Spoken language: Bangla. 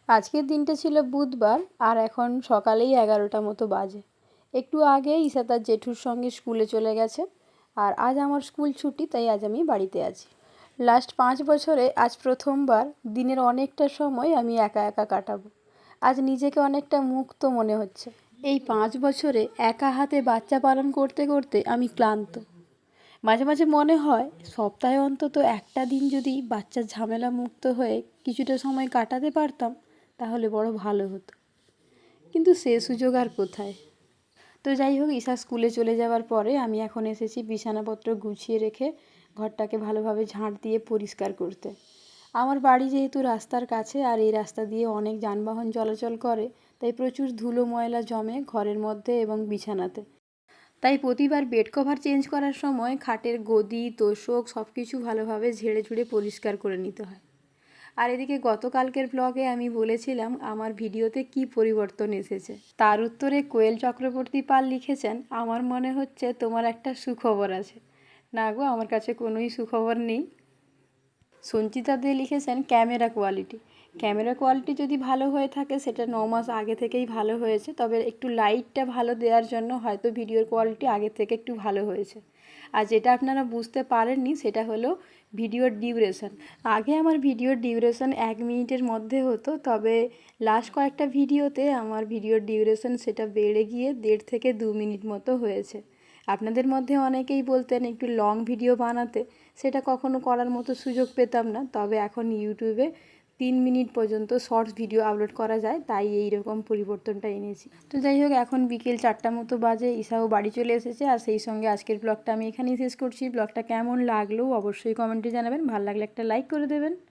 আজকের দিনটা ছিল বুধবার আর এখন সকালেই 11টা মতো বাজে। একটু আগে ঈশা তার জেঠুর সঙ্গে স্কুলে চলে গেছে আর আজ আমার স্কুল ছুটি, তাই আজ আমি বাড়িতে আছি। লাস্ট 5 বছরে আজ প্রথমবার দিনের অনেকটা সময় আমি একা একা কাটাবো। আজ নিজেকে অনেকটা মুক্ত মনে হচ্ছে। এই 5 বছরে একা হাতে বাচ্চা পালন করতে করতে আমি ক্লান্ত। মাঝে মাঝে মনে হয় সপ্তাহে অন্তত একটা দিন যদি বাচ্চার ঝামেলা মুক্ত হয়ে কিছুটা সময় কাটাতে পারতাম তাহলে বড় ভালো হতো, কিন্তু সে সুযোগ আর কোথায়। তো যাই হোক, ঈশা স্কুলে চলে যাওয়ার পরে আমি এখন এসেছি বিছানাপত্র গুছিয়ে রেখে ঘরটাকে ভালোভাবে ঝাঁট দিয়ে পরিষ্কার করতে। আমার বাড়ি যেহেতু রাস্তার কাছে আর এই রাস্তা দিয়ে অনেক যানবাহন চলাচল করে, তাই প্রচুর ধুলো ময়লা জমে ঘরের মধ্যে এবং বিছানাতে। তাই প্রতিবার বেড কভার চেঞ্জ করার সময় খাটের গদি তোশক সব কিছু ভালোভাবে ঝেড়ে ঝুড়ে পরিষ্কার করে নিতে হয়। আর এদিকে গতকালকের ব্লগে আমি বলেছিলাম আমার ভিডিওতে কি পরিবর্তন এসেছে, তার উত্তরে কোয়েল চক্রবর্তী পাল লিখেছেন, আমার মনে হচ্ছে তোমার একটা সুখবর আছে। না গো, আমার কাছে কোনোই সুখবর নেই। সঞ্চিতা দে লিখেছেন ক্যামেরা কোয়ালিটি যদি ভালো হয়ে থাকে সেটা 9 মাস আগে থেকেই ভালো হয়েছে, তবে একটু লাইটটা ভালো দেওয়ার জন্য হয়তো ভিডিওর কোয়ালিটি আগে থেকে একটু ভালো হয়েছে। আর যেটা আপনারা বুঝতে পারেননি সেটা হলো ভিডিওর ডিউরেশন। আগে আমার ভিডিওর ডিউরেশন 1 মিনিটের মধ্যে হতো, তবে লাস্ট কয়েকটা ভিডিওতে আমার ভিডিওর ডিউরেশন সেটা বেড়ে গিয়ে 1.5 থেকে 2 মিনিট মতো হয়েছে। আপনাদের মধ্যে অনেকেই বলতেন একটু লং ভিডিও বানাতে, সেটা কখনো করার মতো সুযোগ পেতাম না, তবে এখন ইউটিউবে 3 মিনিট পর্যন্ত শর্টস ভিডিও আপলোড করা যায়, তাই এই রকম পরিবর্তনটা এনেছি। তো যাই হোক, এখন বিকেল 4টা মতো বাজে, ঈশাও বাড়ি চলে এসেছে আর সেই সঙ্গে আজকের ব্লগটা আমি এখানেই শেষ করছি। ব্লগটা কেমন লাগলো অবশ্যই কমেন্টে জানাবেন, ভালো লাগলে একটা লাইক করে দেবেন।